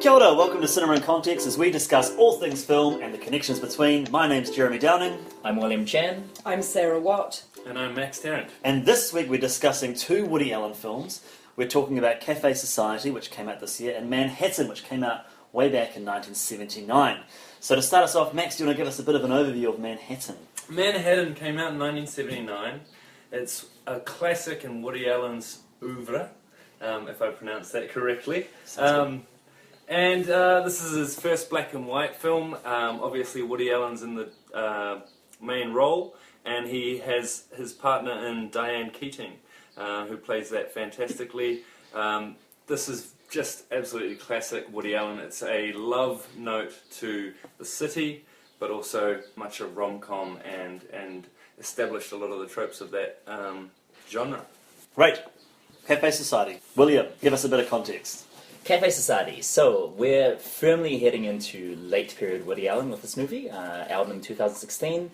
Kia ora, welcome to Cinema in Context as we discuss all things film and the connections between. My name's Jeremy Downing. I'm William Chen. I'm Sarah Watt. And I'm Max Tarrant. And this week we're discussing two Woody Allen films. We're talking about Café Society, which came out this year, and Manhattan, which came out way back in 1979. So to start us off, Max, do you want to give us a bit of an overview of Manhattan? Manhattan came out in 1979. It's a classic in Woody Allen's oeuvre, if I pronounce that correctly. And this is his first black and white film. Obviously, Woody Allen's in the main role, and he has his partner in Diane Keating, who plays that fantastically. This is just absolutely classic Woody Allen. It's a love note to the city, but also much of rom-com and established a lot of the tropes of that genre. Great. Café Society. William, give us a bit of context. Café Society. So, we're firmly heading into late period Woody Allen with this movie, album in 2016.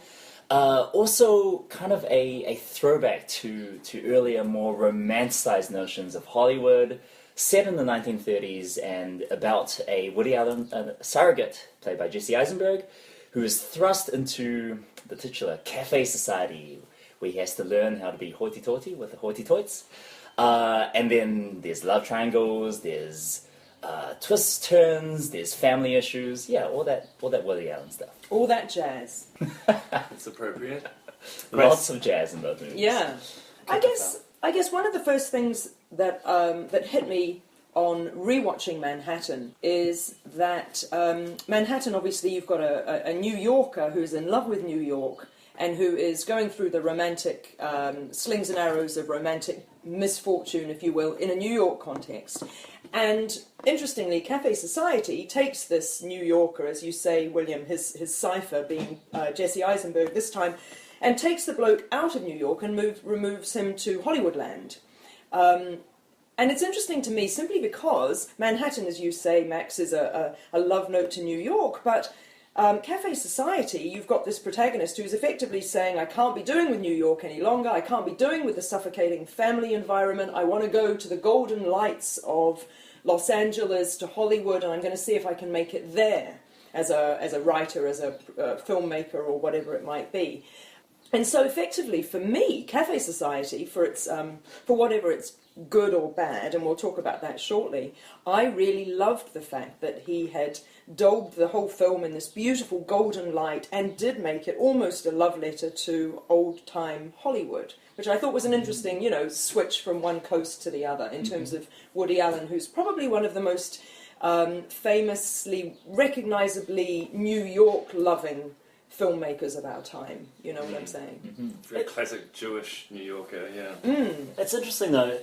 Also, kind of a throwback to earlier, more romanticized notions of Hollywood, set in the 1930s and about a Woody Allen surrogate, played by Jesse Eisenberg, who is thrust into the titular Café Society, where he has to learn how to be hoity-toity with the hoity-toits. And then there's love triangles, there's twists, turns, there's family issues, all that Woody Allen stuff. All that jazz. It's appropriate. Lots of jazz in those movies. Yeah. I guess one of the first things that that hit me on rewatching Manhattan is that Manhattan, obviously you've got a New Yorker who's in love with New York and who is going through the romantic slings and arrows of romantic misfortune, if you will, in a New York context. And interestingly, Café Society takes this New Yorker, as you say, William, his cipher being Jesse Eisenberg this time, and takes the bloke out of New York and removes him to Hollywoodland. And it's interesting to me simply because Manhattan, as you say, Max, is a love note to New York, but Café Society, you've got this protagonist who's effectively saying, I can't be doing with New York any longer, I can't be doing with the suffocating family environment, I want to go to the golden lights of Los Angeles, to Hollywood, and I'm going to see if I can make it there as a writer, as a filmmaker, or whatever it might be. And so effectively, for me, Café Society, for whatever its good or bad, and we'll talk about that shortly, I really loved the fact that he had daubed the whole film in this beautiful golden light and did make it almost a love letter to old-time Hollywood, which I thought was an interesting, switch from one coast to the other in terms of Woody Allen, who's probably one of the most famously, recognizably New York-loving filmmakers of our time, you know what I'm saying? Mm-hmm. Very classic Jewish New Yorker, yeah. It's interesting though,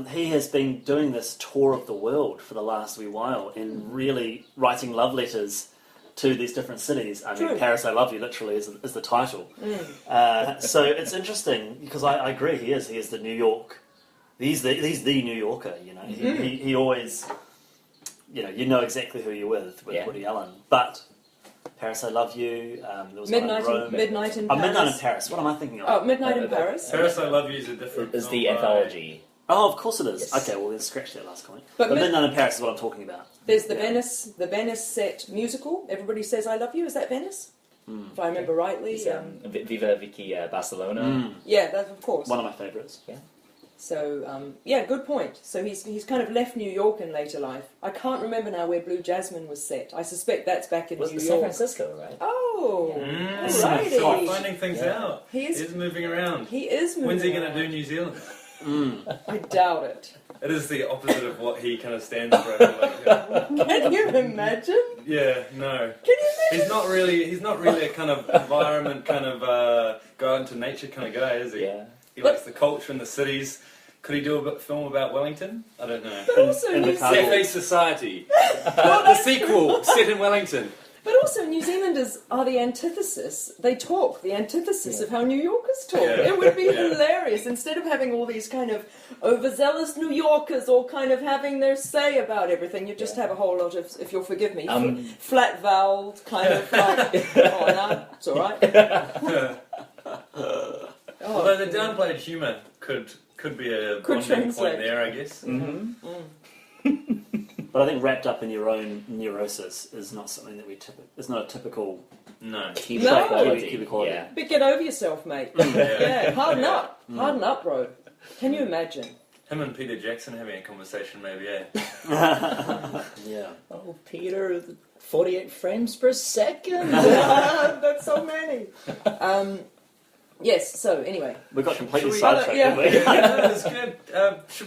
he has been doing this tour of the world for the last wee while and really writing love letters to these different cities. I mean, Paris, I Love You literally is the title. So it's interesting because I agree, he is the New York, he's the New Yorker, he always, you know exactly who you're with Woody Allen, but Paris, I Love You. There was Midnight in Paris. Midnight in Paris. What am I thinking of? Oh, Midnight in Paris. Paris, I Love You is a different. Is the anthology? Oh, of course it is. Yes. Okay, well then scratch that last comment. But Midnight in Paris is what I'm talking about. There's the Venice set musical. Everybody Says I Love You. Is that Venice? If I remember rightly. Viva Vicky Barcelona. Yeah, that's of course. One of my favourites. Yeah. So, good point. So he's kind of left New York in later life. I can't remember now where Blue Jasmine was set. I suspect that's back in New York. San Francisco, right? Oh, alrighty. So finding things out. He is moving around. He is moving When's he going around. to do New Zealand? I doubt it. It is the opposite of what he kind of stands for. I feel like. Can you imagine? Yeah, no. Can you imagine? He's not really a kind of environment, kind of go out into nature kind of guy, is he? Yeah. He likes the culture and the cities. Could he do a film about Wellington? I don't know. But also Café Society. The sequel, set in Wellington. But also, New Zealanders are the antithesis. They talk the antithesis of how New Yorkers talk. Yeah. It would be hilarious. Instead of having all these kind of overzealous New Yorkers all kind of having their say about everything, you just have a whole lot of, if you'll forgive me, flat-voweled kind of like, oh, no, it's all right. Although the downplayed humour could be a bonding point there, I guess. But But I think wrapped up in your own neurosis is not something that it's not a typical No. Keep No. quality. Keep quality. Yeah. But get over yourself, mate. Yeah, harden up. Harden up, bro. Can you imagine? Him and Peter Jackson having a conversation, maybe, eh? Yeah. Oh, Peter, 48 frames per second. That's so many. Yes, so anyway. We got completely Should we- sidetracked, Yeah. didn't we? That was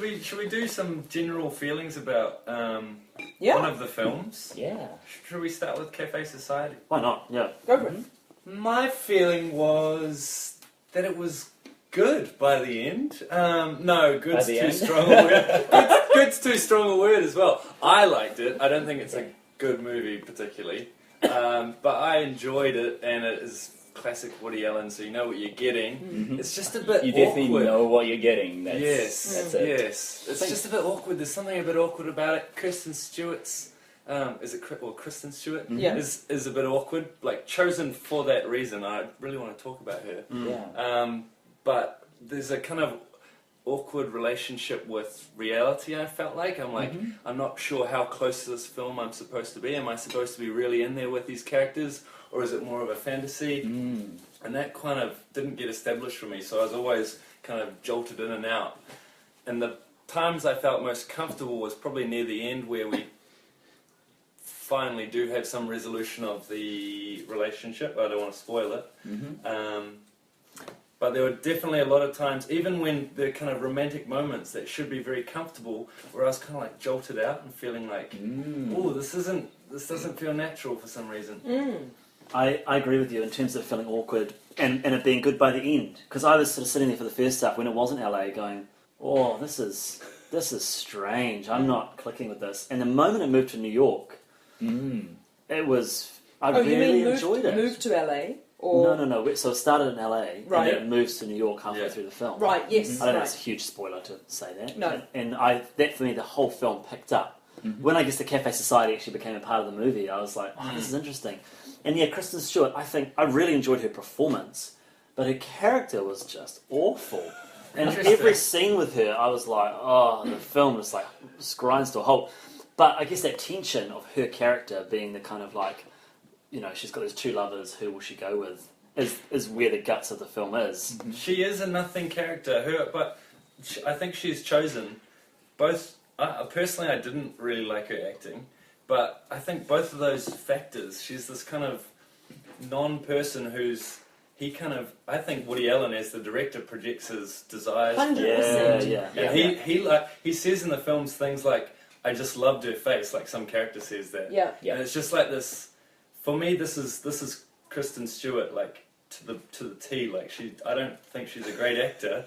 good. Should we do some general feelings about one Yeah, of the films? Yeah. Should we start with Café Society? Why not? Yeah. go for it. My feeling was that it was good by the end. No, good's By the too end? strong a word. Good's too strong a word as well. I liked it. I don't think it's a good movie particularly, but I enjoyed it, and it is classic Woody Allen, so you know what you're getting. It's just a bit You definitely awkward. know what you're getting. That's, Yes, that's it. yes. It's just a bit awkward. There's something a bit awkward about it. Kristen Stewart's, Kristen Stewart Yeah. is a bit awkward. Like chosen for that reason. I really want to talk about her. Yeah. But there's a kind of awkward relationship with reality. I felt like I'm not sure how close to this film I'm supposed to be. Am I supposed to be really in there with these characters, or is it more of a fantasy? And that kind of didn't get established for me, so I was always kind of jolted in and out. And the times I felt most comfortable was probably near the end, where we finally do have some resolution of the relationship. I don't want to spoil it. But there were definitely a lot of times, even when the kind of romantic moments that should be very comfortable, where I was kind of like jolted out and feeling like, oh, this doesn't feel natural for some reason. I agree with you in terms of feeling awkward and it being good by the end. Because I was sort of sitting there for the first stuff when it wasn't LA going, oh, this is strange. I'm not clicking with this. And the moment it moved to New York, it was... I Oh, you really mean enjoyed it. moved to LA? Or... No. So it started in LA Right. and then it moves to New York halfway through the film. Right, yes. I don't know right. if it's a huge spoiler to say that. No. And that for me, the whole film picked up. When I guess the Café Society actually became a part of the movie, I was like, oh, this is interesting. And yeah, Kristen Stewart, I think I really enjoyed her performance, but her character was just awful. And every scene with her, I was like, oh, the film just grinds to a halt. But I guess that tension of her character being the kind of like, you know, she's got those two lovers, who will she go with, is where the guts of the film is. She is a nothing character, I think she's chosen both. Personally, I didn't really like her acting, but I think both of those factors. She's this kind of non-person I think Woody Allen as the director projects his desires. 100%. Yeah. And he says in the films things like, "I just loved her face," like some character says that. Yeah. And it's just like this. For me, this is Kristen Stewart, like to the T. Like I don't think she's a great actor,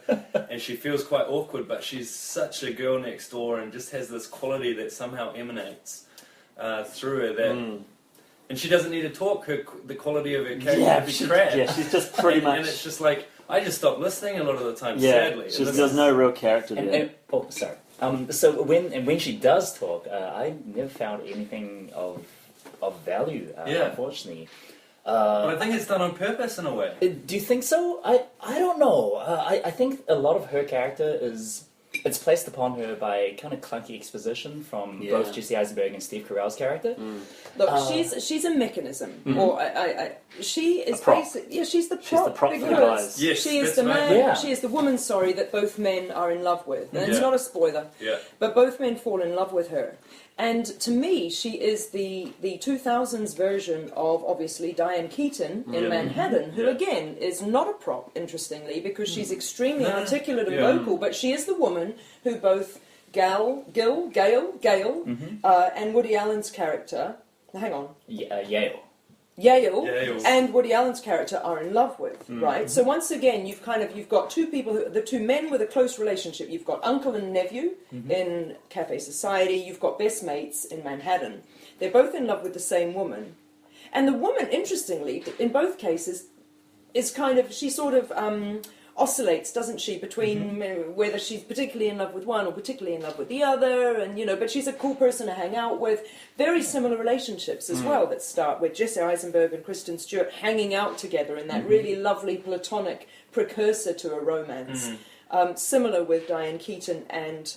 and she feels quite awkward. But she's such a girl next door, and just has this quality that somehow emanates through her. And she doesn't need to talk. The quality of her character would be crap. Yeah, she's just pretty much. And it's just like I just stopped listening a lot of the time. Yeah, Sadly, there's no real character there. Oh, sorry. So when she does talk, I never found anything of value. Unfortunately. But I think it's done on purpose in a way. Do you think so? I don't know. I think a lot of her character it's placed upon her by kind of clunky exposition from both Jesse Eisenberg and Steve Carell's character. Look, she's a mechanism, or she is basically she's the prop. She's the prop for the because guys. Yes, she is that's the right. man. Yeah. She is the woman. Sorry, that both men are in love with, and it's Yeah. not a spoiler. Yeah. But both men fall in love with her. And to me, she is the 2000s version of, obviously, Diane Keaton in Manhattan, who, again, is not a prop, interestingly, because she's extremely articulate and vocal, but she is the woman who both Gail, and Woody Allen's character, hang on, Yale. Yale Yale. and Woody Allen's character are in love with, right? So once again, you've got two people, the two men with a close relationship. You've got uncle and nephew in Café Society. You've got best mates in Manhattan. They're both in love with the same woman, and the woman, interestingly, in both cases, is she sort of oscillates, doesn't she, between whether she's particularly in love with one or particularly in love with the other, and but she's a cool person to hang out with. Very similar relationships as well that start with Jesse Eisenberg and Kristen Stewart hanging out together in that really lovely platonic precursor to a romance. similar with Diane Keaton and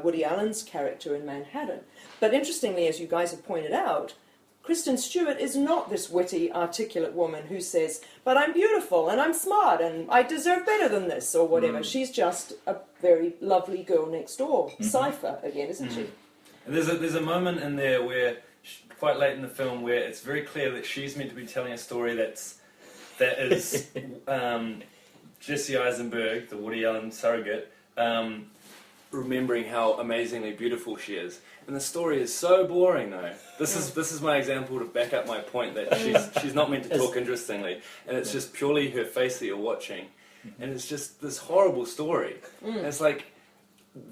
Woody Allen's character in Manhattan. But interestingly, as you guys have pointed out, Kristen Stewart is not this witty, articulate woman who says, but I'm beautiful and I'm smart and I deserve better than this or whatever. She's just a very lovely girl next door. Cypher again, isn't she? And there's a moment in there where, quite late in the film, where it's very clear that she's meant to be telling a story that is Jesse Eisenberg, the Woody Allen surrogate, remembering how amazingly beautiful she is. And the story is so boring, though. This is my example to back up my point that she's not meant to talk interestingly, and it's just purely her face that you're watching, and it's just this horrible story. And it's like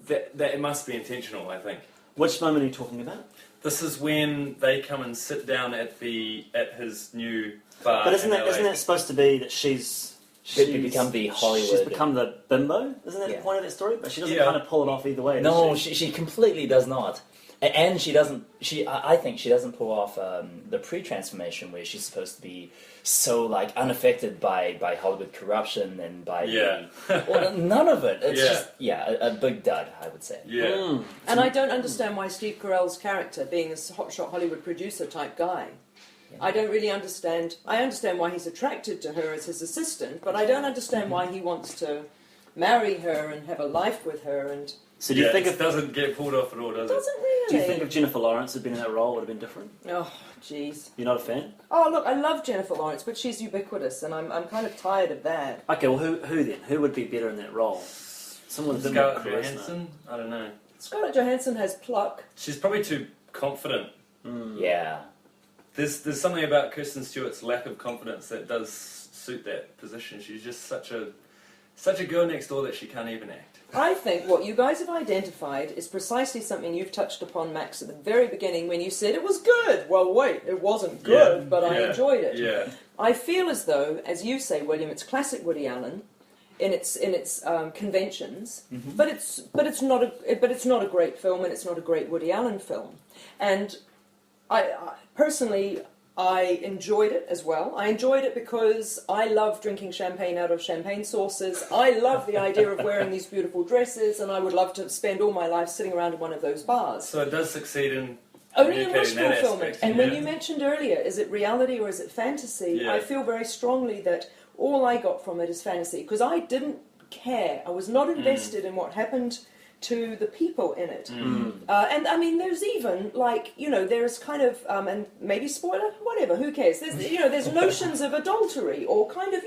that it must be intentional, I think. Which moment are you talking about? This is when they come and sit down at his new bar. But isn't in LA. that supposed to be that she's become the Hollywood... She's become the bimbo? Isn't that the point of that story? But she doesn't kind of pull it off either way, No, does she? she completely does not. And she doesn't... I think she doesn't pull off the pre-transformation where she's supposed to be so, like, unaffected by Hollywood corruption and by... well, none of it. It's just, a big dud, I would say. Yeah. And I don't understand why Steve Carell's character, being a hotshot Hollywood producer type guy, I don't really understand. I understand why he's attracted to her as his assistant, but I don't understand why he wants to marry her and have a life with her. And so do you think it doesn't get pulled off at all, does it? Doesn't really. Do you think if Jennifer Lawrence had been in that role, it would have been different? Oh, jeez. You're not a fan? Oh, look, I love Jennifer Lawrence, but she's ubiquitous, and I'm kind of tired of that. Okay, well, who then? Who would be better in that role? Someone with a bit more Scarlett charisma. Johansson? I don't know. Scarlett Johansson has pluck. She's probably too confident. Yeah. There's something about Kristen Stewart's lack of confidence that does suit that position. She's just such a girl next door that she can't even act. I think what you guys have identified is precisely something you've touched upon, Max, at the very beginning when you said it was good. Well, wait, it wasn't good, but I enjoyed it. Yeah. I feel as though, as you say, William, it's classic Woody Allen in its conventions, but it's not a great film, and it's not a great Woody Allen film. And I personally, I enjoyed it as well. I enjoyed it because I love drinking champagne out of champagne saucers. I love the idea of wearing these beautiful dresses, and I would love to spend all my life sitting around in one of those bars. So it does succeed in only in wish communicating that fulfillment. aspect, And when you mentioned earlier, is it reality or is it fantasy? I feel very strongly that all I got from it is fantasy, because I didn't care. I was not invested in what happened to the people in it. And I mean, there's even, like, there's kind of, and maybe spoiler, whatever, who cares? There's notions of adultery, or kind of,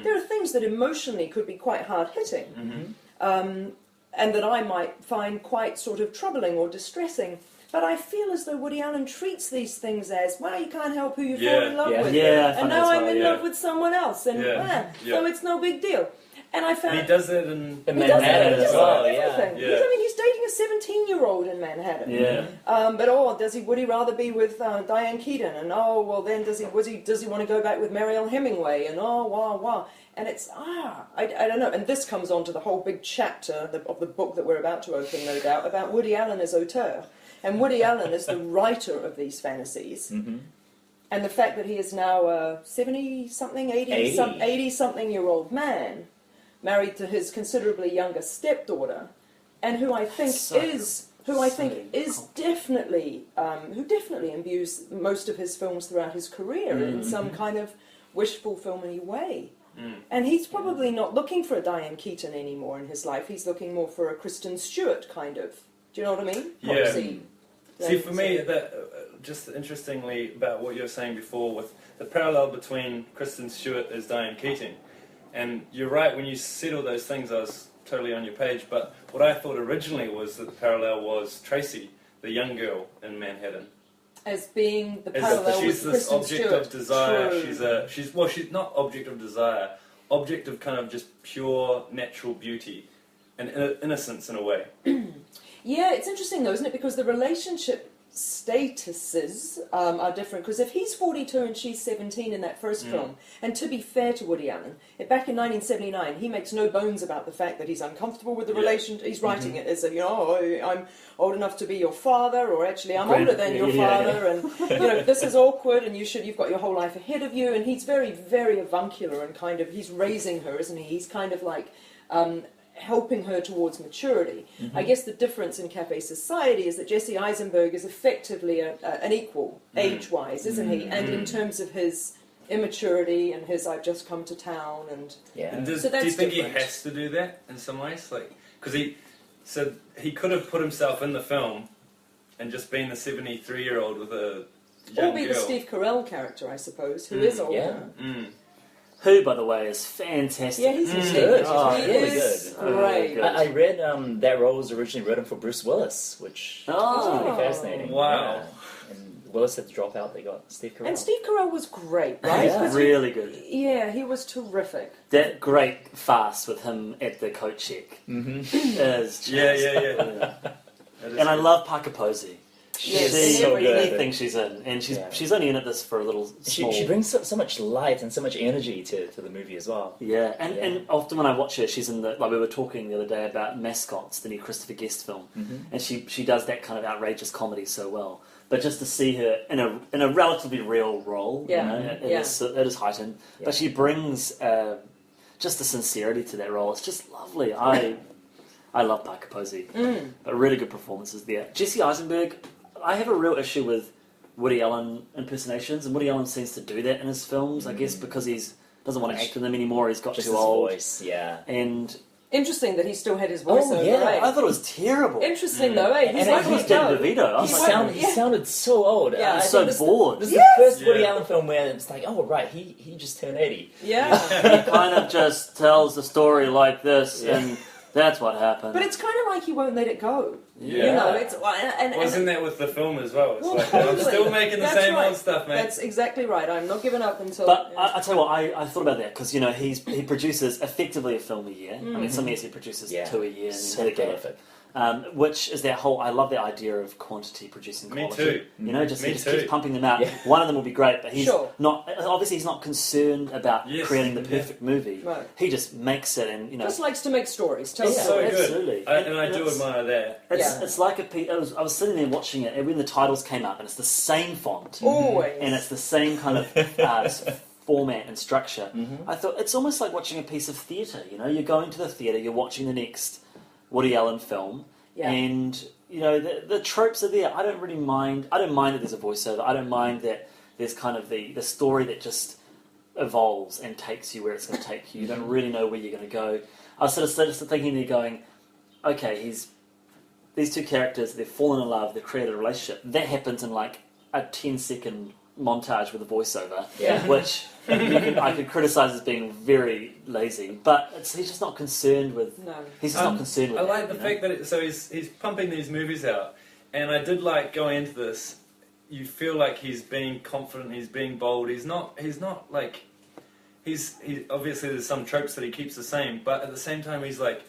there are things that emotionally could be quite hard-hitting, and that I might find quite sort of troubling or distressing. But I feel as though Woody Allen treats these things as, well, you can't help who you fall in love with. And now I'm in love with someone else, and so it's no big deal. And I found... And he does that in Manhattan as well, He's dating a 17-year-old in Manhattan. But does Would he rather be with Diane Keaton? And then does he want to go back with Mariel Hemingway? And And it's, I don't know. And this comes on to the whole big chapter of the book that we're about to open, no doubt, about Woody Allen as auteur. And Woody Allen is the writer of these fantasies. And the fact that he is now a 70-something, 80-something-year-old man, married to his considerably younger stepdaughter, and who I think definitely imbues most of his films throughout his career in some kind of wish-fulfillment-y way. And he's probably not looking for a Diane Keaton anymore in his life. He's looking more for a Kristen Stewart kind of. Do you know what I mean? Proxy. See, for me, just interestingly about what you were saying before with the parallel between Kristen Stewart as Diane Keaton. And you're right, when you said all those things, I was totally on your page. But what I thought originally was that the parallel was Tracy, the young girl in Manhattan. As being the parallel with Kristen Stewart. She's this object of desire. True. She's not object of desire, object of kind of just pure natural beauty and innocence in a way. Yeah, it's interesting though, isn't it? Because the relationship statuses are different. Because if he's 42 and she's 17 in that first film, and to be fair to Woody Allen, back in 1979, he makes no bones about the fact that he's uncomfortable with the relationship. He's writing it as I'm old enough to be your father, or actually I'm older than your father, and this is awkward, and you've got your whole life ahead of you. And he's very, very avuncular and kind of, he's raising her, isn't he? He's kind of like helping her towards maturity. I guess the difference in Café Society is that Jesse Eisenberg is effectively an equal, age-wise, isn't he? And in terms of his immaturity and his "I've just come to town" and And so that's do you think different. he has to do that in some ways? Like, because he could have put himself in the film and just been the 73-year-old with a young Or be girl. the Steve Carell character, I suppose, who is older. Who, by the way, is fantastic. Yeah, he's good. Oh, he really is good. great. Good. I read that role was originally written for Bruce Willis, which was really fascinating. Wow. Yeah. And Willis had to drop out. They got Steve Carell. And Steve Carell was great, right? Yeah. 'Cause Really good. he was terrific. That great farce with him at the coat check is just... Yeah. And I love Parker Posey. Yes, She, so good. anything she's in, and she's only in it this for a little small... She brings so much light and so much energy to the movie as well. Yeah, and often when I watch her, she's in the... Like we were talking the other day about Mascots, the new Christopher Guest film, and she does that kind of outrageous comedy so well. But just to see her in a relatively real role, you know, it is heightened. Yeah. But she brings just the sincerity to that role. It's just lovely. I love Parker Posey. But really good performances there. Jesse Eisenberg, I have a real issue with Woody Allen impersonations, and Woody Allen seems to do that in his films, I guess, because doesn't want to act in them anymore. He's got Just too his old. voice, yeah. And Interesting that he still had his voiceover. yeah, right? I thought it was terrible. Interesting though, eh? He's And like, He's oh, Danny no. DeVito. I was like, Yeah. He sounded so old. Yeah, I I'm think so this bored. This is the first Woody Yeah. Allen film where it's like, oh right, he just turned 80. Yeah. He kind of just tells the story like this, Yeah. and that's what happened. But it's kind of like he won't let it go. Yeah. You know, it's and Wasn't that with the film as well? It's Well, like, I'm totally. still making the That's same right. old stuff, mate. That's exactly right. I'm not giving up until. But I tell you what, I thought about that because he produces effectively a film a year. I mean, some years he produces 2 a year, and So then prolific. which is that whole. I love the idea of quantity producing Me quality. too. You know, just Me he just too. keeps pumping them out. Yeah. One of them will be great, but he's Sure. not. Obviously, he's not concerned about Yes. creating the perfect movie. Right. He just makes it, and just likes to make stories. Tell Yeah. so stories. good. absolutely. And I do it's- admire that. It's like I was sitting there watching it, and when the titles came up, and it's the same font, Always. and it's the same kind of format and structure. I thought it's almost like watching a piece of theatre. You know, you're going to the theatre, you're watching the next Woody Allen film, and you know the tropes are there. I don't really mind. I don't mind that there's a voiceover. I don't mind that there's kind of the story that just evolves and takes you where it's going to take you. You don't really know where you're going to go. I was sort of thinking there, going, okay, these two characters, they've fallen in love, they've created a relationship. That happens in like a 10-second montage with a voiceover, which I could criticise as being very lazy, but he's just not concerned with. No. He's just not concerned with. I like that, the fact that he's pumping these movies out, and I did like going into this. You feel like he's being confident, he's being bold. He's not like he obviously there's some tropes that he keeps the same, but at the same time he's like,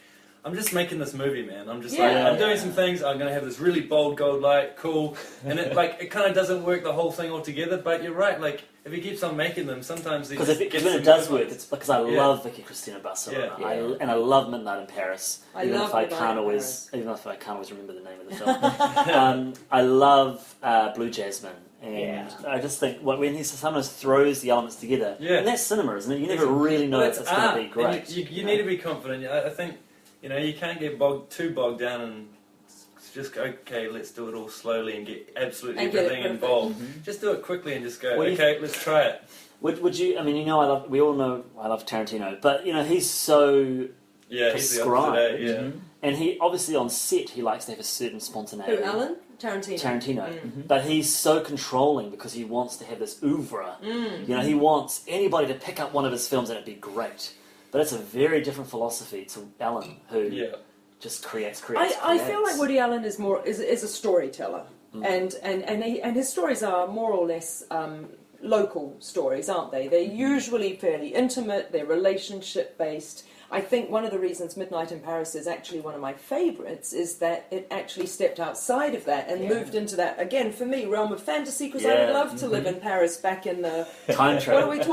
I'm just making this movie, man. I'm just I'm doing some things. I'm going to have this really bold gold light, cool, and it kind of doesn't work the whole thing altogether. But you're right, like if he keeps on making them, sometimes because when it does work, it's because I love Vicky Cristina Barcelona, and I love Midnight in Paris. Even if I can't always remember the name of the film. I love Blue Jasmine. And I just think when he sometimes throws the elements together, and that's cinema, isn't it? You never really know if it's going to be great. You need to be confident. I think. You know, you can't get too bogged down and just go, okay, let's do it all slowly and get absolutely everything involved. Just do it quickly and just go, let's try it. Would you? I mean, you know, we all know I love Tarantino, but you know, he's so prescribed. He's the opposite, And he obviously on set he likes to have a certain spontaneity. Who, Alan? Tarantino. But he's so controlling because he wants to have this oeuvre. You know, he wants anybody to pick up one of his films and it'd be great. But it's a very different philosophy to Alan, who just creates. I feel like Woody Allen is a storyteller, and his stories are more or less local stories, aren't they? They're usually fairly intimate. They're relationship based. I think one of the reasons Midnight in Paris is actually one of my favourites is that it actually stepped outside of that and moved into that, again, for me, realm of fantasy, because I would love to live in Paris back in the... Time travel. What are we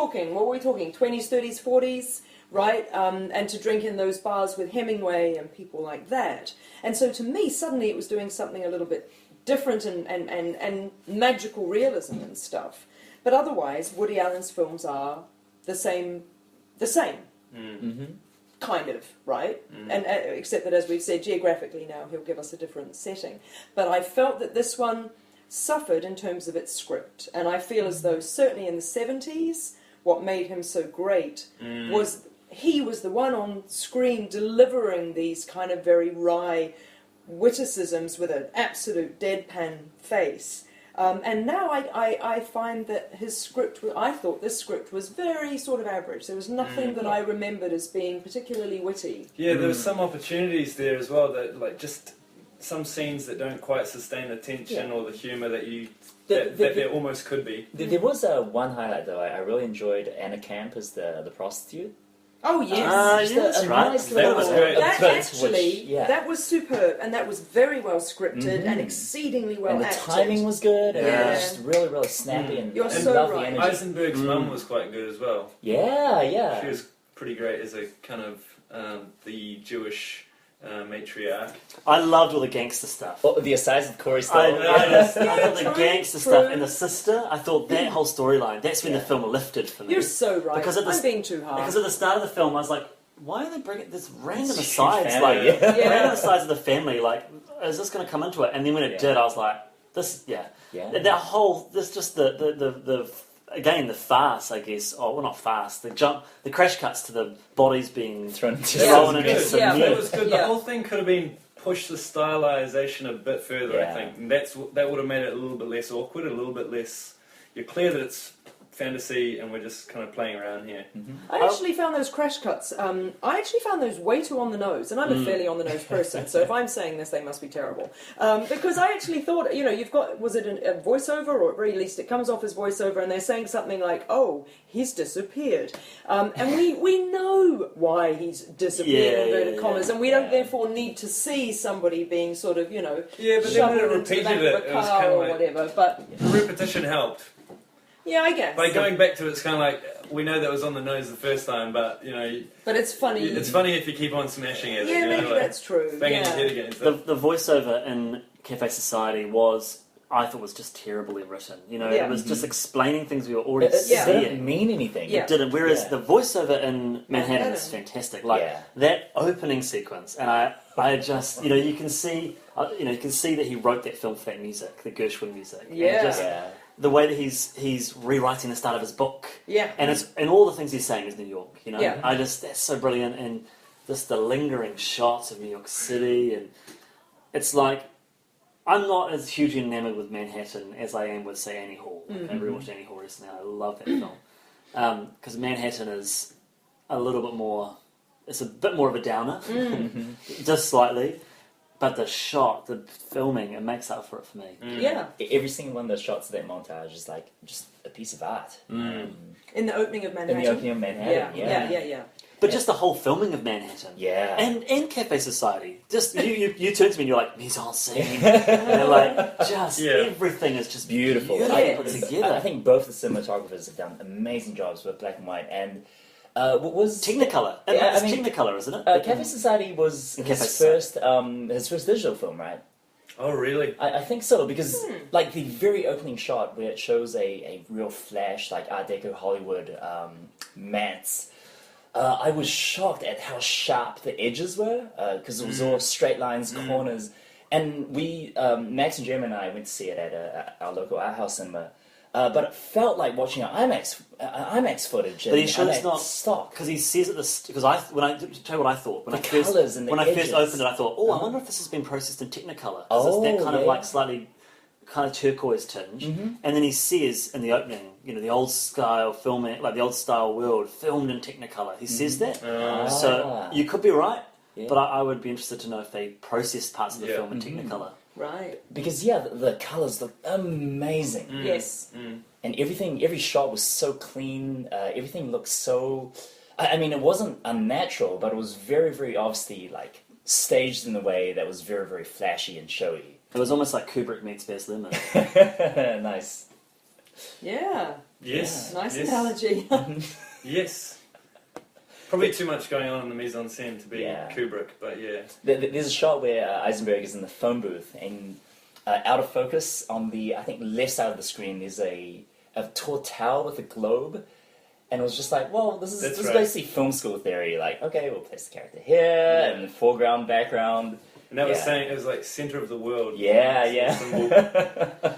talking? 20s, 30s, 40s? Right? And to drink in those bars with Hemingway and people like that. And so to me, suddenly it was doing something a little bit different and magical realism and stuff. But otherwise, Woody Allen's films are the same. kind of, right? And except that, as we've said, geographically now he'll give us a different setting. But I felt that this one suffered in terms of its script, and I feel as though certainly in the 70s, what made him so great was he was the one on screen delivering these kind of very wry witticisms with an absolute deadpan face. And now I find that his script, I thought this script was very sort of average. There was nothing that I remembered as being particularly witty. Yeah, there were some opportunities there as well, that like just some scenes that don't quite sustain the tension or the humour that there almost could be. There was one highlight though. I really enjoyed Anna Camp as the prostitute. Oh yes, yes, right. Nice That was great. That actually, which, yeah. that was superb, and that was very well scripted and exceedingly well and the acted. timing was good, and it was Yeah. just really, really snappy and, You're and so lovely right. energy. Eisenberg's mum was quite good as well. Yeah. She was pretty great as a kind of the Jewish matriarch. I loved all the gangster stuff. Oh, the Asides of Corey I Stoll. thought the true, gangster true. stuff and the sister, I thought that whole storyline, that's when the film lifted for me. You're so right. Because at the I'm being too hard. Because at the start of the film, I was like, why are they bringing this random It's a huge asides? family, Like, yeah. random asides of the family, like, is this going to come into it? And then when it did, I was like, this, Yeah. That whole, this just the again, the farce, I guess, well, not farce, the crash cuts to the bodies being Thrown into thrown That into was some Yeah, good. meat. That was good. Yeah. The whole thing could have been pushed the stylization a bit further, I Yeah. think. And that would have made it a little bit less awkward, a little bit less... You're clear that it's fantasy and we're just kind of playing around here. I actually found those crash cuts, I actually found those way too on the nose, and I'm a fairly on the nose person, so if I'm saying this, they must be terrible. Because I actually thought, you've got, was it a voiceover, or at very least it comes off as voiceover, and they're saying something like, oh, he's disappeared. And we know why he's disappeared, in inverted commas, and we don't therefore need to see somebody being sort of, Yeah, but then when shoveled it into the back repeated of it, a it was car kind of or like... whatever, but The repetition helped. yeah, I guess. By going back to it, it's kind of like, we know that was on the nose the first time, but, But it's funny. it's funny if you keep on smashing it. Yeah, maybe like that's true. banging Yeah. your head against The, it. the voiceover in Café Society I thought was just terribly written. Yeah. It was just explaining things we were already It Yeah. didn't seeing. mean anything. Yeah. It didn't. Whereas Yeah. the voiceover in Manhattan is Manhattan. fantastic. Like Yeah. that opening sequence, and I just, you can see, that he wrote that film for that music, the Gershwin music. And Yeah. just Yeah. the way that he's rewriting the start of his book, Yeah. and all the things he's saying is New York. Yeah. That's so brilliant, and just the lingering shots of New York City, and it's like. I'm not as hugely enamored with Manhattan as I am with, say, Annie Hall. I rewatched Annie Hall recently. I love that film. Because Manhattan is a little bit more... It's a bit more of a downer. Just slightly. But the shot, the filming, it makes up for it for me. Yeah. Every single one of those shots of that montage is like just a piece of art. In the opening of Manhattan. In the opening of Manhattan, Yeah. But just the whole filming of Manhattan. Yeah. And Café Society. Just, you turn to me and you're like, mise en scene. And like, just, everything is just Beautiful. beautifully Yes. put I together. think both the cinematographers have done amazing jobs with black and white. And what was Technicolor. Yeah, It's I mean, Technicolor, isn't it? Café Society was Café his first digital film, right? Oh, really? I think so, because like the very opening shot where it shows a real flash, like Art Deco Hollywood mats, I was shocked at how sharp the edges were, because it was all straight lines, corners, and we, Max and Jim and I went to see it at our local art house cinema. But it felt like watching an IMAX footage. But are you and sure it's IMAX not stock? Because he says it because to tell you what I thought when The I first colours and the when I edges. first opened it, I thought, I wonder if this has been processed in Technicolor. 'Cause Oh, it's that kind of yeah. like slightly kind of turquoise tinge. And then he says in the opening, the old style filming, like the old style world filmed in Technicolor. He says that, so you could be right. Yeah. But I would be interested to know if they processed parts of the film in Technicolor. Right. Because the colours look amazing. Yes. And every shot was so clean. Everything looked so... I mean, it wasn't unnatural, but it was very, very obviously, like, staged in a way that was very, very flashy and showy. It was almost like Kubrick meets Baz Luhrmann. Nice. Yeah. Yes. Nice yes. analogy. Yes. Probably too much going on in the mise en scène to be Yeah. Kubrick, but yeah. There's a shot where Eisenberg is in the phone booth, and out of focus on the, I think, left side of the screen, there's a tall towel with a globe, And it was just like, well, this is right. basically film school theory. Like, okay, we'll place the character here, and the foreground, background. And that was saying it was like center of the world. Yeah.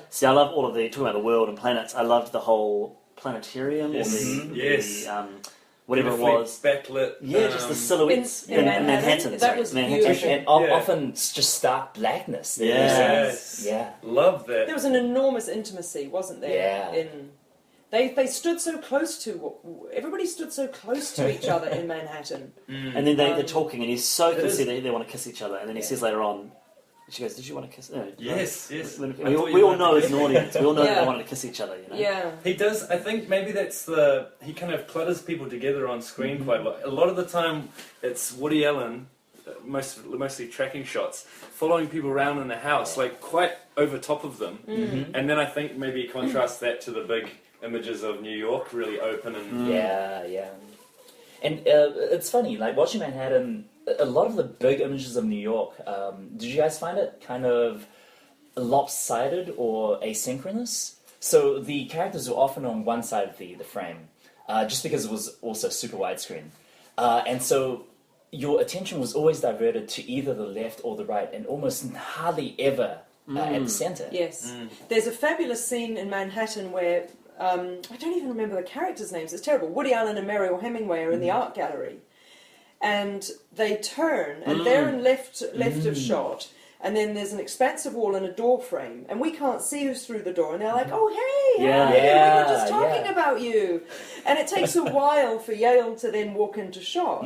See, I love all of talking about the world and planets. I loved the whole planetarium or whatever it was. Backlit. Yeah, just the silhouettes in Manhattan. That was Manhattan. And often it's just stark blackness. Yes. Yeah. Love that. There was an enormous intimacy, wasn't there? Yeah. They stood so close to... Everybody stood so close to each other in Manhattan. And then they're talking, and he's so concerned they want to kiss each other. And then he says later on, she goes, "Did you want to kiss?" No, yes. We all know as an audience, we all know that they wanted to kiss each other. You know? Yeah. He does. I think maybe that's he kind of clutters people together on screen quite a lot. A lot of the time, it's Woody Allen, mostly tracking shots, following people around in the house, like quite over top of them. And then I think maybe contrast that to the big images of New York, really open and Yeah. And it's funny, like watching Manhattan. A lot of the big images of New York. Did you guys find it kind of lopsided or asynchronous? So the characters were often on one side of the frame, just because it was also super widescreen, and so your attention was always diverted to either the left or the right, and almost hardly ever at the center. Yes. There's a fabulous scene in Manhattan where, I don't even remember the characters' names, it's terrible. Woody Allen and Mariel Hemingway are in the art gallery. And they turn, and they're in left of shot, and then there's an expansive wall and a door frame, and we can't see who's through the door, and they're like, "Oh, hey, we were just talking about you," and it takes a while for Yale to then walk into shot.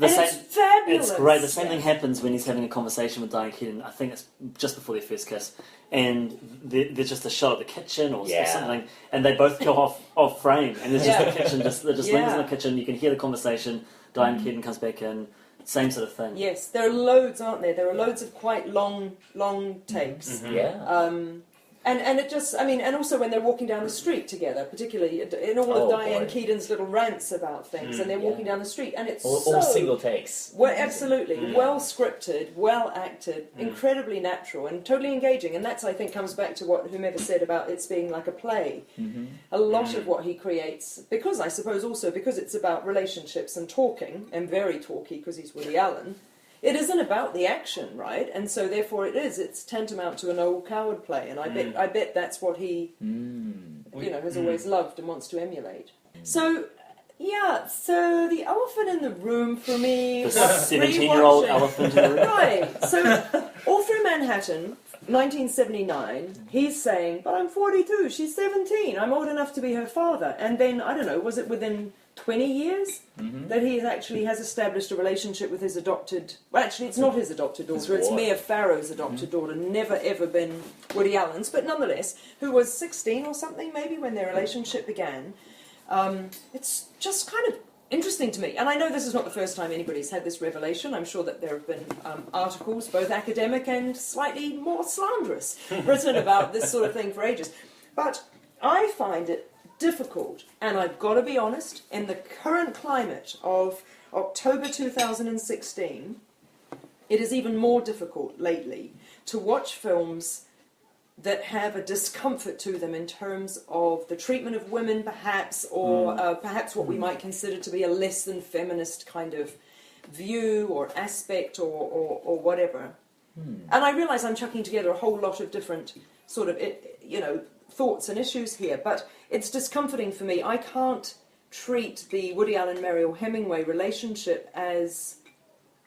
It's fabulous. It's great. The same thing happens when he's having a conversation with Diane Keaton. I think it's just before their first kiss, and there's just a shot of the kitchen or something, and they both go off frame, and there's just the kitchen, they're just lingers in the kitchen. You can hear the conversation. Diane Keaton comes back in, same sort of thing. Yes, there are loads, aren't there? There are loads of quite long takes. And it just, and also when they're walking down the street together, particularly in all of Diane Keaton's little rants about things, and they're walking down the street, and it's all single takes. Well, absolutely, well scripted, well acted, incredibly natural, and totally engaging. And that's, I think, comes back to what whomever said about it being like a play. A lot of what he creates, because I suppose also because it's about relationships and talking, and very talky because he's Woody Allen. It isn't about the action, right? And so therefore it's tantamount to an old coward play, and I bet that's what he has always loved and wants to emulate. So so the elephant in the room for me, the 17-year-old elephant in the room. Right. So all through Manhattan, 1979, he's saying, "But I'm 42, she's 17, I'm old enough to be her father." And then, I don't know, was it within 20 years that he actually has established a relationship with his adopted... Well, actually, it's not his adopted daughter, it's Mia Farrow's adopted daughter, never ever been Woody Allen's, but nonetheless, who was 16 or something, maybe, when their relationship began. It's just kind of interesting to me. And I know this is not the first time anybody's had this revelation. I'm sure that there have been articles, both academic and slightly more slanderous, written about this sort of thing for ages. But I find it difficult, and I've got to be honest, in the current climate of October 2016, it is even more difficult lately to watch films that have a discomfort to them in terms of the treatment of women, perhaps, or perhaps what we might consider to be a less than feminist kind of view or aspect or whatever. And I realise I'm chucking together a whole lot of different sort of, thoughts and issues here, but it's discomforting for me. I can't treat the Woody Allen-Mariel Hemingway relationship as,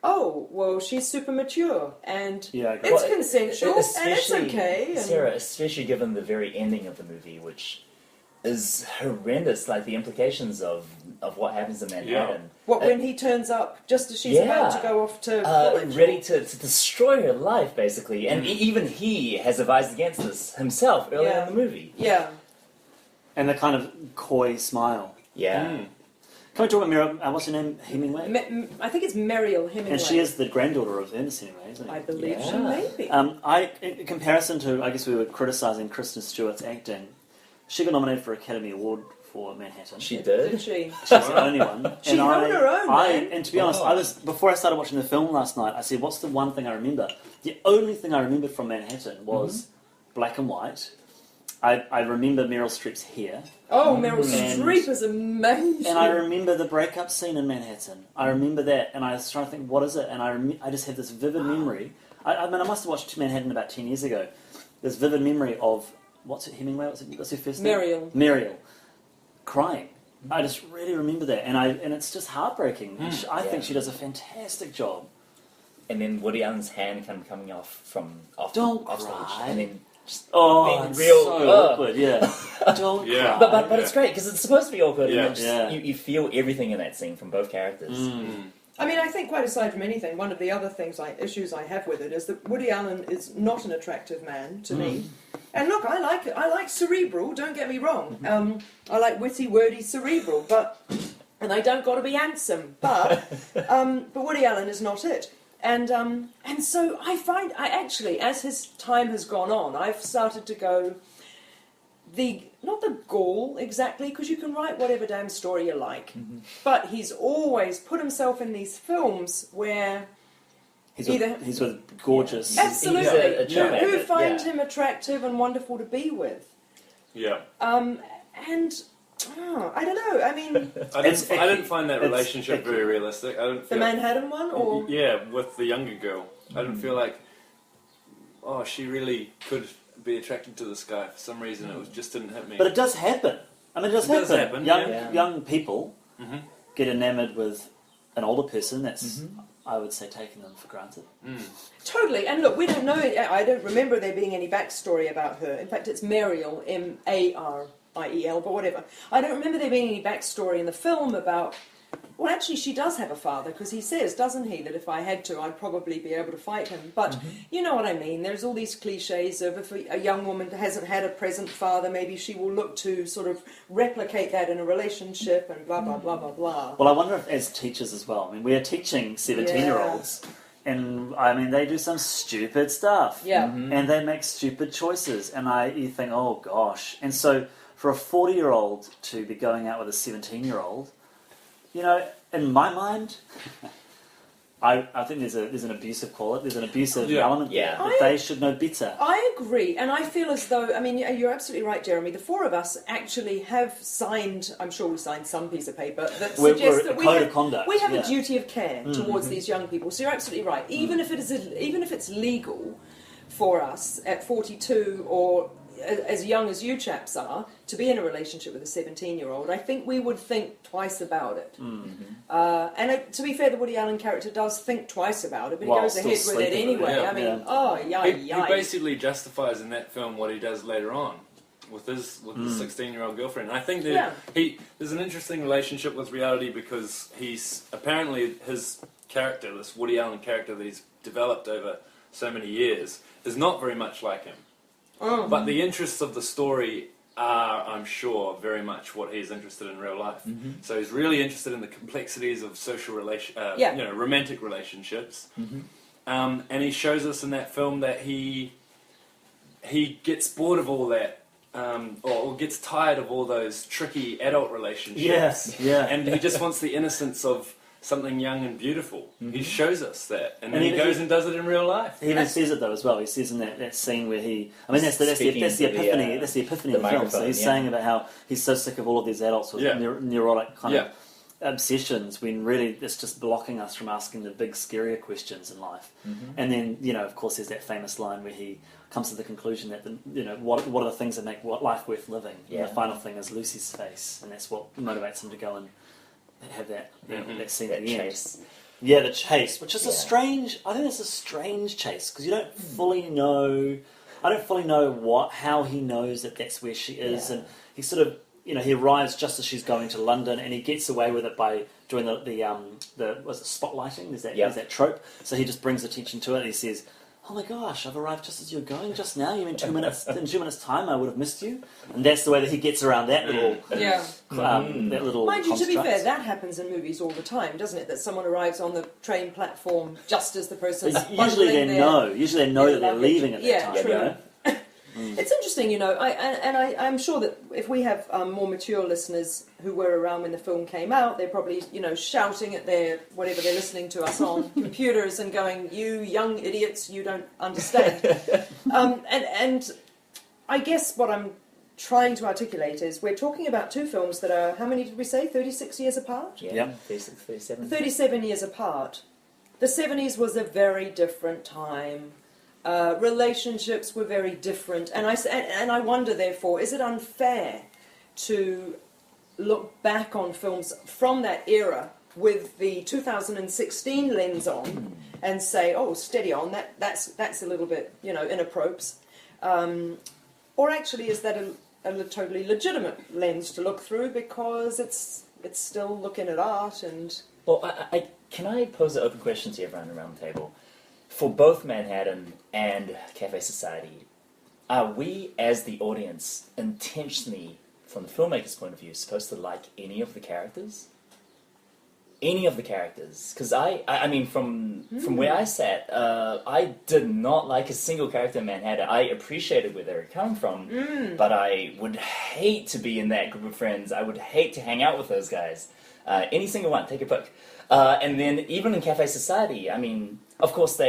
oh, well, she's super mature, and it's consensual, and it's okay. And Sarah, especially given the very ending of the movie, which is horrendous, like the implications of what happens in Manhattan. What, when he turns up just as she's about to go off to college? Ready to destroy her life, basically. And even he has advised against this himself earlier in the movie. Yeah. And the kind of coy smile. Yeah. Can we talk about what's her name? Hemingway? I think it's Mariel Hemingway. And she is the granddaughter of Ernest Hemingway, isn't she? I believe she may be. In comparison to, I guess we were criticising Kristen Stewart's acting, she got nominated for Academy Award for Manhattan. She did? Did she? She's the only one. She held her own, man. And to be honest, before I started watching the film last night, I said, what's the one thing I remember? The only thing I remembered from Manhattan was black and white, I remember Meryl Streep's hair. Oh, Meryl Streep is amazing. And I remember the breakup scene in Manhattan. I remember that, and I was trying to think, what is it? And I just had this vivid memory. I mean, I must have watched Manhattan about 10 years ago. This vivid memory of, what's it, Hemingway? What's her first name? Muriel. Crying. I just really remember that, and it's just heartbreaking. I think she does a fantastic job. And then Woody Allen's hand kind of coming off Don't off cry. stage, and then just it's real so awkward. Yeah, don't Yeah. cry. But it's great because it's supposed to be awkward, Yeah. and you feel everything in that scene from both characters. I mean, I think quite aside from anything, one of the other issues I have with it is that Woody Allen is not an attractive man to me. And look, I like it. I like cerebral. Don't get me wrong. I like witty, wordy, cerebral. And I don't got to be handsome. But Woody Allen is not it. And so I find actually, as his time has gone on, I've started to go. Not the gall exactly, because you can write whatever damn story you like, but he's always put himself in these films where he's with gorgeous. Absolutely, He's a who find him attractive and wonderful to be with. Yeah. And I don't know. I mean, I didn't find that relationship very realistic. I don't the Manhattan one, or yeah, with the younger girl. I didn't feel like, she really could be attracted to this guy for some reason. It just didn't hit me. But it does happen. I mean, it does happen. Young people get enamored with an older person. That's, I would say, taking them for granted. Totally. And look, we don't know. I don't remember there being any backstory about her. In fact, it's Mariel, Mariel, but whatever. I don't remember there being any backstory in the film about. Well, actually, she does have a father, because he says, doesn't he, that if I had to, I'd probably be able to fight him. But you know what I mean. There's all these cliches of if a young woman hasn't had a present father, maybe she will look to sort of replicate that in a relationship and blah, blah, blah, blah, blah. Well, I wonder if as teachers as well. I mean, we are teaching 17-year-olds, and I mean, they do some stupid stuff. Yeah. And they make stupid choices, and you think, oh gosh. And so for a 40-year-old to be going out with a 17-year-old, you know, in my mind, I think there's an abusive element there. That they should know better. I agree, and I feel as though, I mean, you're absolutely right, Jeremy. The four of us actually have signed, I'm sure we signed some piece of paper that suggests that we have a duty of care towards these young people. So you're absolutely right. Even if it's legal for us at 42 or as young as you chaps are, to be in a relationship with a 17-year-old, I think we would think twice about it. And to be fair, the Woody Allen character does think twice about it, but he goes ahead with it anyway. He basically justifies in that film what he does later on with his 16-year-old girlfriend. And I think that there's an interesting relationship with reality, because he's apparently his character, this Woody Allen character that he's developed over so many years, is not very much like him. But the interests of the story are, I'm sure, very much what he's interested in real life. So he's really interested in the complexities of social romantic relationships. And he shows us in that film that he gets bored of all that, or gets tired of all those tricky adult relationships. And he just wants the innocence of something young and beautiful. He shows us that, and then he goes and does it in real life. He even says it though as well. He says in that scene where that's the epiphany of the film. So he's saying about how he's so sick of all of these adults with neurotic kind of obsessions, when really it's just blocking us from asking the big scarier questions in life. And then of course there's that famous line where he comes to the conclusion that what are the things that make life worth living. And the final thing is Lucy's face, and that's what motivates him to go and have that scene at the end. Yeah, the chase, which is a strange. I think it's a strange chase, because you don't fully know. I don't fully know how he knows that that's where she is, and he sort of he arrives just as she's going to London, and he gets away with it by doing the spotlighting. There's that trope. So he just brings attention to it, and he says, "Oh my gosh, I've arrived just as you're going just now. You mean 2 minutes? In 2 minutes' time, I would have missed you." And that's the way that he gets around that little, that little. Mind you, construct. to be fair, that happens in movies all the time, doesn't it? That someone arrives on the train platform just as the person's Usually they know that they're leaving at that time. True. It's interesting, I'm sure that if we have more mature listeners who were around when the film came out, they're probably, shouting at their, whatever they're listening to us on, computers and going, "You young idiots, you don't understand." And I guess what I'm trying to articulate is we're talking about two films that are, how many did we say, 36 years apart? Yeah, 36, 37. 37 years apart. The 70s was a very different time. Relationships were very different. And I wonder, therefore, is it unfair to look back on films from that era with the 2016 lens on and say, oh, steady on, that's a little bit, inappropriate. Or actually, is that a totally legitimate lens to look through because it's still looking at art and... Well, can I pose an open question to everyone around the table? For both Manhattan and Café Society, are we, as the audience, intentionally, from the filmmaker's point of view, supposed to like any of the characters? Any of the characters? Because I mean, from where I sat, I did not like a single character in Manhattan. I appreciated where they were coming from, but I would hate to be in that group of friends. I would hate to hang out with those guys. Any single one, take a pick. And then even in Café Society, I mean, of course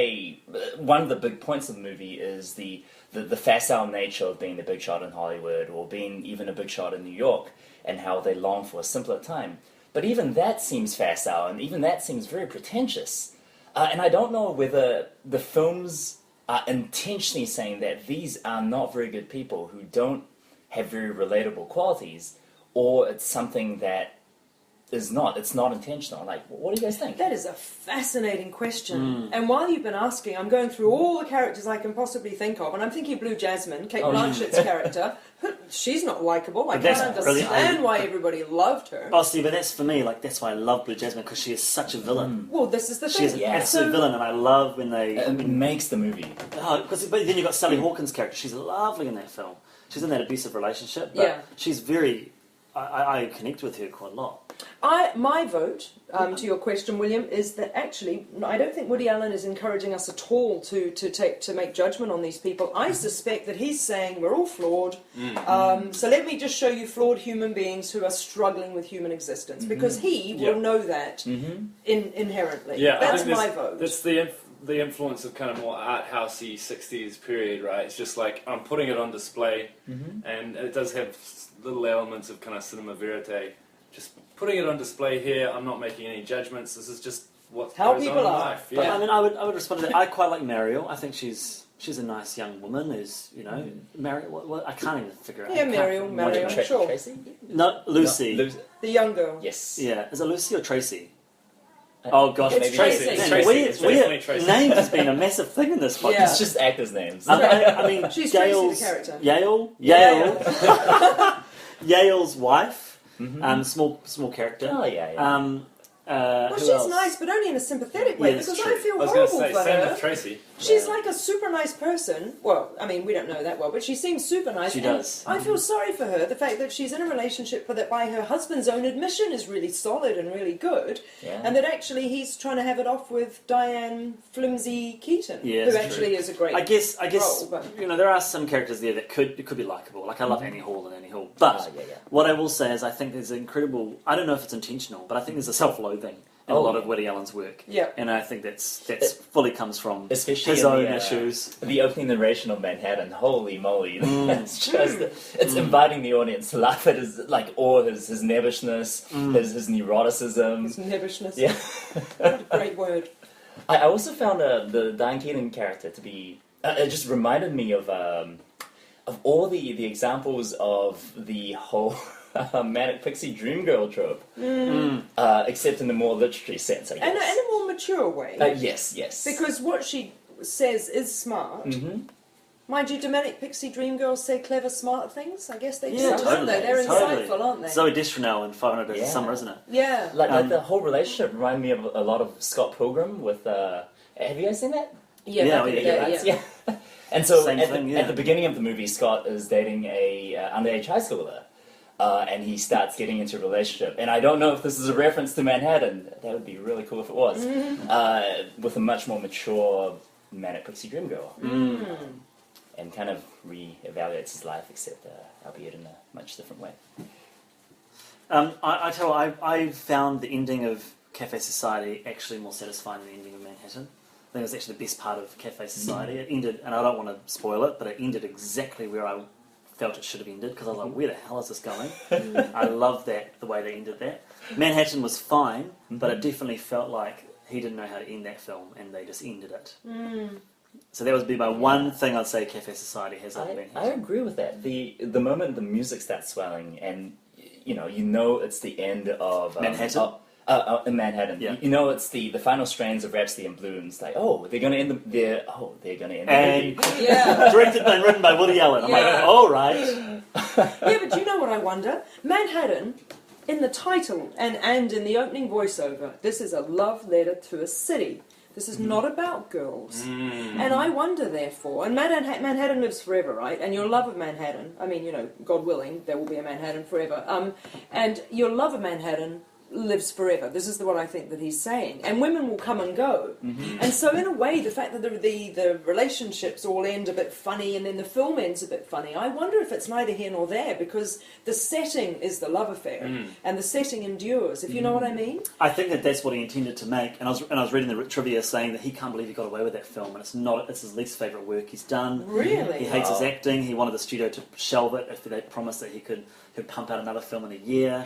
one of the big points of the movie is the facile nature of being the big shot in Hollywood or being even a big shot in New York and how they long for a simpler time. But even that seems facile, and even that seems very pretentious. And I don't know whether the films are intentionally saying that these are not very good people who don't have very relatable qualities, or it's something that is not. It's not intentional. Like, what do you guys think? That is a fascinating question. And while you've been asking, I'm going through all the characters I can possibly think of, and I'm thinking Blue Jasmine, Kate Blanchett's character. She's not likeable. I can't understand why everybody loved her. Oh, see, but that's for me, that's why I love Blue Jasmine, because she is such a villain. Well, this is the thing. She's an absolute villain, and I love when they... It makes the movie. But then you've got Sally Hawkins' character. She's lovely in that film. She's in that abusive relationship, but she's very... I connect with her quite a lot. My vote, to your question, William, is that actually I don't think Woody Allen is encouraging us at all to make judgment on these people. I suspect that he's saying we're all flawed, so let me just show you flawed human beings who are struggling with human existence, because he will know that inherently. Yeah, that's my vote. That's the influence of kind of more art housey 60s period, right? It's just like I'm putting it on display, and it does have little elements of kind of cinema verite. Just putting it on display here. I'm not making any judgments. This is just what how goes people on in are. life. But, Yeah. I mean, I would respond to that. I quite like Mariel. I think she's a nice young woman who's, Mariel. What, I can't even figure out. Yeah, Mariel, sure. Tracy? No, Lucy. Lucy. The young girl. Yes. Yeah, is it Lucy or Tracy? Oh gosh, It's maybe Tracy. Man, Tracy. It's definitely weird. Tracy. Names has been a massive thing in this podcast. Yeah. It's just actors' names. I mean, She's Gail's, Tracy, the character. Yale. Yale's wife, small character. Oh, yeah. Well, who she's else? nice, but only in a sympathetic way, Yeah, that's because true. I feel I was going to horrible say, for same her. with Tracy. She's like a super nice person. Well, I mean, we don't know that well, but she seems super nice. She and does. I feel sorry for her. The fact that she's in a relationship that, by her husband's own admission, is really solid and really good, Yeah. and that actually he's trying to have it off with Diane Flimsy Keaton, Yeah, who that's actually true. is a great. I guess, role, but- there are some characters there that could be likable. Like I love Annie Hall and Annie Hall, but yeah. what I will say is I think there's incredible. I don't know if it's intentional, but I think there's a self-loathing in a lot of Woody Allen's work. Yeah. And I think that's fully comes from Especially his in own the, issues. The opening narration of Manhattan, holy moly! It's inviting the audience to laugh at his his nebbishness, his neuroticism, His nebbishness. Yeah. What a great word. I also found the Diane Keaton character to be. It just reminded me of all the examples of the whole manic-pixie-dream-girl trope, except in the more literary sense, I guess. And in a more mature way. Yes. Because what she says is smart. Mind you, do manic-pixie-dream-girls say clever, smart things? I guess they do, don't they? They're insightful, aren't they? Zoe Deschanel in 500 Days of Summer, isn't it? Yeah. Like the whole relationship reminded me of a lot of Scott Pilgrim with. Have you guys seen that? Yeah. Yeah. And so Same thing, at the beginning of the movie, Scott is dating a underage high schooler. And he starts getting into a relationship. And I don't know if this is a reference to Manhattan. That would be really cool if it was. With a much more mature manic-pixie-dream-girl. And kind of re-evaluates his life, except albeit in a much different way. I tell you, I found the ending of Café Society actually more satisfying than the ending of Manhattan. I think it was actually the best part of Café Society. It ended, and I don't want to spoil it, but it ended exactly where I felt it should have ended, because I was like, where the hell is this going? I love the way they ended that. Manhattan was fine, but it definitely felt like he didn't know how to end that film, and they just ended it. So that would be my one thing I'd say Café Society has over Manhattan. I agree with that. The moment the music starts swelling, and you know it's the end of Manhattan. In Manhattan, Yeah. you know it's the final strands of Rhapsody in Blue, and it's like, oh, they're gonna end the movie. And Yeah. directed and written by Woody Allen. I'm like, all right. Yeah, but you know what I wonder? Manhattan, in the title and in the opening voiceover, this is a love letter to a city. This is not about girls. And I wonder, therefore, and Manhattan lives forever, right? And your love of Manhattan, I mean, God willing, there will be a Manhattan forever. And your love of Manhattan lives forever. This is what I think that he's saying. And women will come and go. And so in a way, the fact that the relationships all end a bit funny and then the film ends a bit funny, I wonder if it's neither here nor there, because the setting is the love affair and the setting endures, if you know what I mean. I think that's what he intended to make, and I was reading the trivia saying that he can't believe he got away with that film, and it's his least favourite work he's done. Really? He hates his acting. He wanted the studio to shelve it if they promised that he'd pump out another film in a year.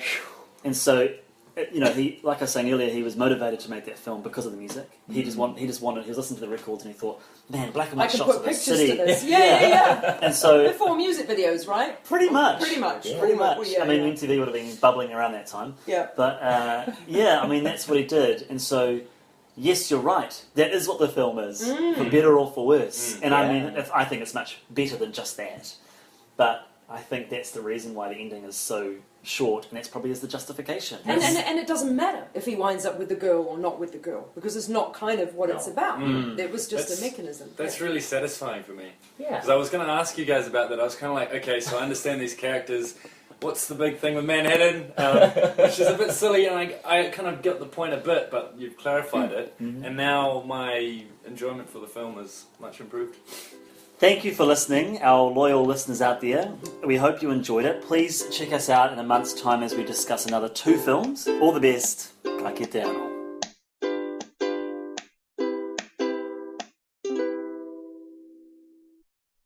And so, he, like I was saying earlier, he was motivated to make that film because of the music. He was listening to the records and he thought, man, black and white shots of the city. To this. Yeah. And so, before music videos, right? Pretty much. Pretty much. I mean, MTV would have been bubbling around that time. Yeah. But, I mean, that's what he did. And so, yes, you're right. That is what the film is, for better or for worse. And I mean, I think it's much better than just that. But I think that's the reason why the ending is so short, and that's probably is the justification. And it doesn't matter if he winds up with the girl or not with the girl, because it's not kind of what it's about. It was just a mechanism. That's really satisfying for me. Yeah. Because I was going to ask you guys about that. I was kind of like, okay, so I understand these characters. What's the big thing with Manhattan? Which is a bit silly, and I kind of got the point a bit, but you've clarified it, and now my enjoyment for the film is much improved. Thank you for listening, our loyal listeners out there. We hope you enjoyed it. Please check us out in a month's time as we discuss another 2 films. All the best. Ka kite anō.